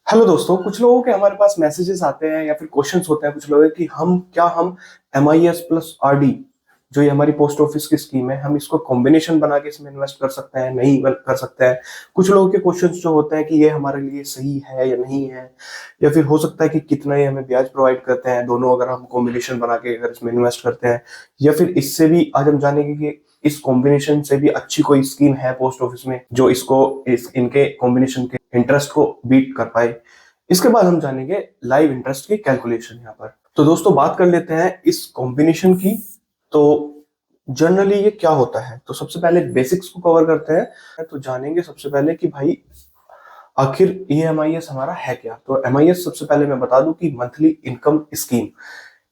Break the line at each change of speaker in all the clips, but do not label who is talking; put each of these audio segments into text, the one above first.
Hello दोस्तों, कुछ लोगों के हमारे पास मैसेजेस आते हैं या फिर क्वेश्चंस होते हैं कुछ लोगों के कि हम MIS प्लस RD जो ये हमारी पोस्ट ऑफिस की स्कीम है, हम इसको कॉम्बिनेशन बना के इसमें इन्वेस्ट कर सकते हैं, नहीं कर सकते हैं। कुछ लोगों के क्वेश्चंस जो होते हैं कि ये हमारे लिए सही है या नहीं है, या फिर हो सकता है कि कितना ये हमें ब्याज प्रोवाइड करते हैं दोनों अगर हम कॉम्बिनेशन बना के अगर इसमें इन्वेस्ट करते हैं, या फिर इससे भी आज हम जानेंगे कि इस कॉम्बिनेशन से भी अच्छी कोई स्कीम है पोस्ट ऑफिस में जो इसको इनके कॉम्बिनेशन के इंटरेस्ट को बीट कर पाए। इसके बाद हम जानेंगे लाइव इंटरेस्ट की कैलकुलेशन यहाँ पर। तो दोस्तों बात कर लेते हैं इस कॉम्बिनेशन की। तो जनरली ये क्या होता है, तो सबसे पहले बेसिक्स को कवर करते हैं। तो जानेंगे सबसे पहले कि भाई आखिर ये MIS हमारा है क्या। तो MIS सबसे पहले मैं बता दूं कि मंथली इनकम स्कीम,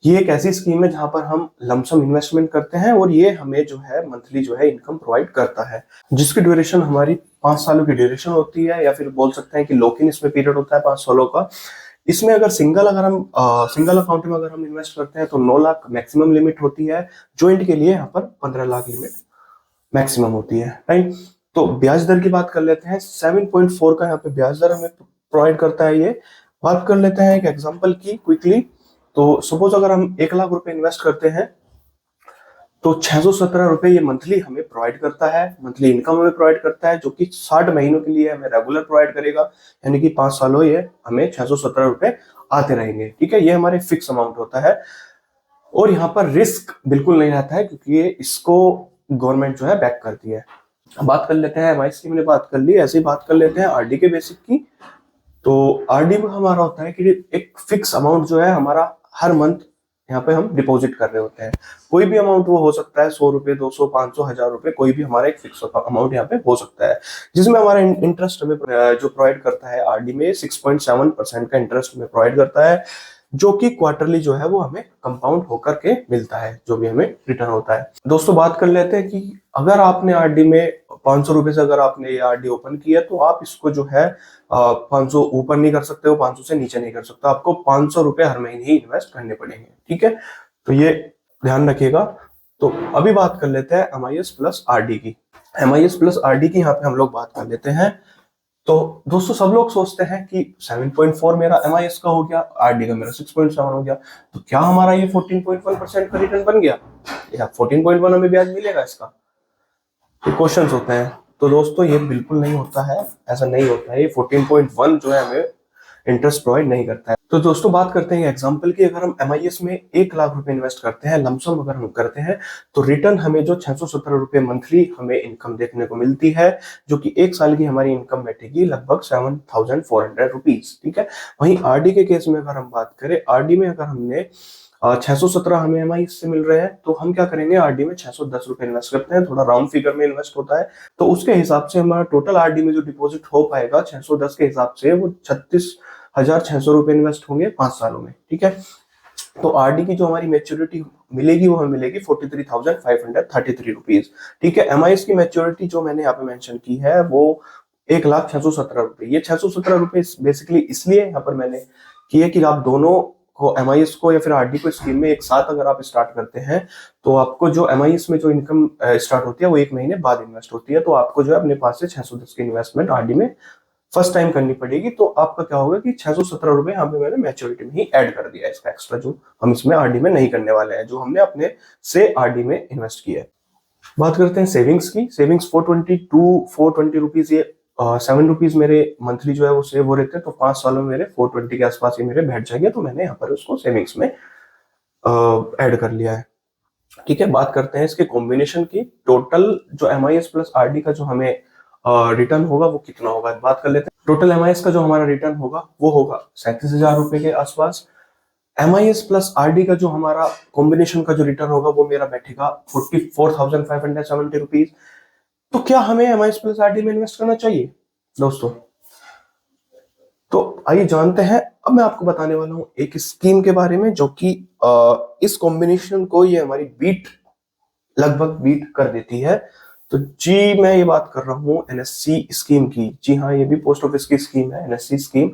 ये एक ऐसी स्कीम है जहां पर हम लमसम इन्वेस्टमेंट करते हैं और ये हमें जो है मंथली जो है इनकम प्रोवाइड करता है, जिसकी ड्यूरेशन हमारी 5 सालों की ड्यूरेशन होती है, या फिर बोल सकते हैं कि लॉक इन इसमें पीरियड होता है 5 सालों का। इसमें अगर सिंगल अकाउंट में अगर हम इन्वेस्ट करते हैं तो 9 लाख मैक्सिमम लिमिट होती है। ज्वाइंट के लिए यहाँ पर 15 लाख लिमिट मैक्सिमम होती है, राइट। तो ब्याज दर की बात कर लेते हैं। 7.4 का यहाँ पे ब्याज दर हमें प्रोवाइड करता है ये। बात कर लेते हैं एक एग्जांपल की क्विकली। तो सपोज अगर हम 1 लाख रुपए इन्वेस्ट करते हैं तो 617 रुपए ये मंथली हमें प्रोवाइड करता है, मंथली इनकम हमें प्रोवाइड करता है, जो कि 60 महीनों के लिए हमें रेगुलर प्रोवाइड करेगा। यानी कि 5 सालों ये हमें 617 रुपए आते रहेंगे, ठीक है। ये हमारे फिक्स अमाउंट होता है और यहाँ पर रिस्क बिल्कुल नहीं रहता है, क्योंकि ये इसको गवर्नमेंट जो है बैक करती है। बात कर लेते हैं MIS की, मैंने बात कर ली, ऐसे ही बात कर लेते हैं RD के बेसिक की। तो RD में हमारा होता है कि एक फिक्स अमाउंट जो है हमारा हर मंथ यहाँ पे हम डिपॉजिट कर रहे होते हैं। कोई भी अमाउंट वो हो सकता है, 100 रुपए, 200, 500, 1000 रुपए, कोई भी हमारा एक फिक्स अमाउंट यहाँ पे हो सकता है, जिसमें हमारा इंटरेस्ट हमें जो प्रोवाइड करता है RD में 6.7% का इंटरेस्ट हमें प्रोवाइड करता है, जो कि क्वार्टरली जो है वो हमें कंपाउंड होकर के मिलता है, जो भी हमें रिटर्न होता है। दोस्तों बात कर लेते हैं कि अगर आपने RD में 500 रुपए से अगर आपने ये RD ओपन किया तो आप इसको जो है 500 ऊपर नहीं कर सकते हो, 500 से नीचे नहीं कर सकते, आपको 500 रुपए हर महीने ही इन्वेस्ट करने पड़ेंगे, ठीक है। तो ये ध्यान रखिएगा। तो अभी बात कर लेते हैं MIS प्लस RD की। MIS प्लस RD की यहाँ पे हम लोग बात कर लेते हैं। तो दोस्तों सब लोग सोचते हैं कि 7.4 मेरा MIS का हो गया, RD का मेरा 6.7 हो गया, तो क्या हमारा ये 14.1% का रिटर्न बन गया, या 14.1 हमें ब्याज मिलेगा इसका, तो क्वेश्चंस होते हैं। तो दोस्तों ये बिल्कुल नहीं होता है, ऐसा नहीं होता है। ये 14.1 जो है हमें इंटरेस्ट प्रोवाइड नहीं करता है। तो दोस्तों बात करते हैं एग्जांपल की। अगर हम MIS में 1 लाख रुपए इन्वेस्ट करते हैं, लमसम अगर हम करते हैं, तो रिटर्न हमें जो 617 रुपए मंथली हमें इनकम देखने को मिलती है, जो कि 1 साल की हमारी इनकम बैठेगी लगभग 7400 रुपीज, ठीक है। वहीं RD के केस में अगर हम बात करें, RD में अगर हमने 617 हमें MIS से मिल रहे हैं, तो हम क्या करेंगे, RD में 610 रुपए इन्वेस्ट करते हैं, थोड़ा राउंड फिगर में इन्वेस्ट होता है, तो उसके हिसाब से हमारा टोटल RD में जो डिपॉजिट हो पाएगा 610 के हिसाब से वो 36,600 रुपए इन्वेस्ट होंगे 5 सालों में, ठीक है। तो RD की जो हमारी मेच्योरिटी मिलेगी वो हमें मिलेगी 43,533 रुपीज, ठीक है। MIS की मेच्योरिटी जो मैंने यहाँ पे मेंशन की है वो 1,617 रुपए। ये 617 रुपए बेसिकली इसलिए यहाँ पर मैंने किए कि आप दोनों को, MIS को या फिर RD को स्कीम में एक साथ अगर आप स्टार्ट करते हैं, तो आपको जो MIS में जो इनकम स्टार्ट होती है वो 1 महीने बाद इन्वेस्ट होती है, तो आपको जो है अपने पास से 610 की इन्वेस्टमेंट RD में फर्स्ट टाइम करनी पड़ेगी। तो आपका क्या होगा कि 617 रुपए यहाँ पे मैंने मैच्योरिटी में ही ऐड कर दिया है, इसका एक्स्ट्रा जो हम इसमें RD में नहीं करने वाले हैं, जो हमने अपने से RD में इन्वेस्ट किया है। बात करते हैं सेविंग्स की। सेविंग्स 420 रुपीज, ये 7 रुपीज मेरे मंथली जो है वो सेव हो रहे थे, तो 5 सालों में मेरे 420 के आसपास ये मेरे बैठ जाएंगे, तो मैंने यहाँ पर उसको सेविंग्स में ऐड कर लिया है, ठीक है। बात करते हैं इसके कॉम्बिनेशन की। टोटल जो MIS प्लस RD का जो हमें रिटर्न होगा वो कितना होगा, बात कर लेते हैं। टोटल MIS का जो हमारा रिटर्न होगा वो होगा 37,000 रुपए के आसपास। MIS प्लस RD का जो हमारा कॉम्बिनेशन का जो रिटर्न होगा वो मेरा बैठेगा 44,570 रुपीज। तो क्या हमें MIS प्लस RD में इन्वेस्ट करना चाहिए दोस्तों? तो आइए जानते हैं। अब मैं आपको बताने वाला हूं एक स्कीम के बारे में, जो कि इस कॉम्बिनेशन को ये हमारी लगभग बीट कर देती है। तो जी मैं ये बात कर रहा हूँ NSC स्कीम की। जी हाँ, ये भी पोस्ट ऑफिस की स्कीम है, NSC स्कीम।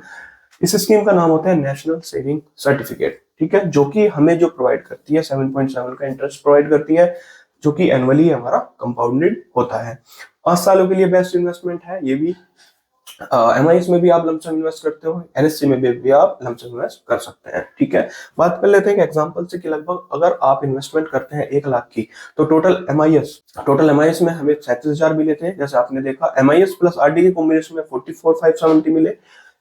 इस स्कीम का नाम होता है नेशनल सेविंग सर्टिफिकेट, ठीक है, जो कि हमें जो प्रोवाइड करती है 7.7 का इंटरेस्ट प्रोवाइड करती है, जो कि एनुअली हमारा कंपाउंडेड होता है। 5 सालों के लिए बेस्ट इन्वेस्टमेंट है ये भी। एमआईएस में भी आप लमसम इन्वेस्ट करते हो, एनएससी में भी आप लमसम इन्वेस्ट कर सकते हैं। ठीक है, बात कर लेते हैं एक एग्जांपल से कि लगभग अगर आप इन्वेस्टमेंट करते हैं 1 लाख की, तो टोटल एमआईएस में हमें 37,000 मिले थे, जैसे आपने देखा एमआईएस प्लस आरडी के कॉम्बिनेशन में 44,570 मिले।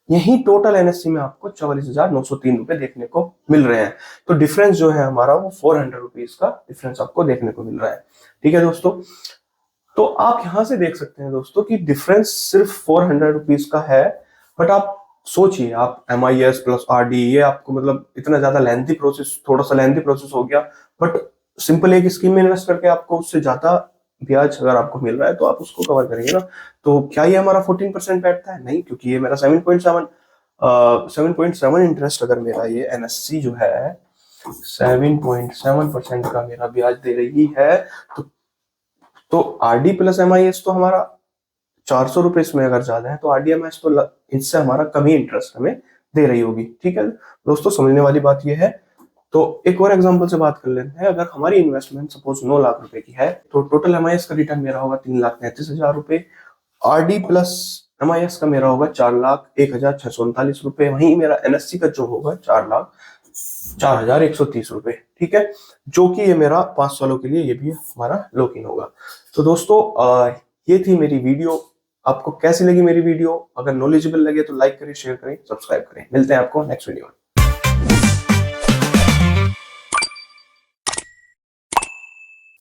यही टोटल एनएससी में आपको 44,903 रुपए देखने को मिल रहे हैं। तो डिफरेंस जो है हमारा वो 400 रुपीज का डिफरेंस आपको देखने को मिल रहा है। ठीक है दोस्तों, तो आप यहां से देख सकते हैं दोस्तों कि डिफरेंस सिर्फ 400 रुपीज का है। बट आप सोचिए, आप एमआईएस प्लस आरडी, ये आपको मतलब इतना ज्यादा लेंथी प्रोसेस, थोड़ा सा लेंथी प्रोसेस हो गया, बट सिंपल एक स्कीम में इन्वेस्ट करके आपको उससे ज्यादा ब्याज अगर आपको मिल रहा है तो आप उसको कवर करेंगे ना। तो क्या ये हमारा 14% बैठता है? नहीं, क्योंकि ये मेरा 7.7 इंटरेस्ट अगर मेरा ये एनएससी जो है 7.7% का मेरा ब्याज दे रही है, तो आरडी प्लस एमआईएस तो हमारा 400 रुपए इसमें अगर ज्यादा है, तो आरडीएमएस तो इससे हमारा कम ही इंटरेस्ट हमें दे रही होगी। ठीक है दोस्तों, समझने वाली बात यह है। तो एक और एग्जांपल से बात कर लेते हैं। अगर हमारी इन्वेस्टमेंट सपोज 9 लाख रुपए की है, तो टोटल एमआईएस का रिटर्न मेरा होगा 3,33,000 रुपए, आरडी प्लस एमआईएस का मेरा होगा 4,01,639 रुपए, वहीं मेरा एनएससी का जो होगा 4,04,130 रुपए। ठीक है, जो कि ये मेरा 5 सालों के लिए ये भी हमारा लॉक इन होगा। तो दोस्तों ये थी मेरी वीडियो। आपको कैसी लगी मेरी वीडियो? अगर नॉलेजेबल लगे तो लाइक करें, शेयर करें, सब्सक्राइब करें। मिलते हैं आपको नेक्स्ट वीडियो में।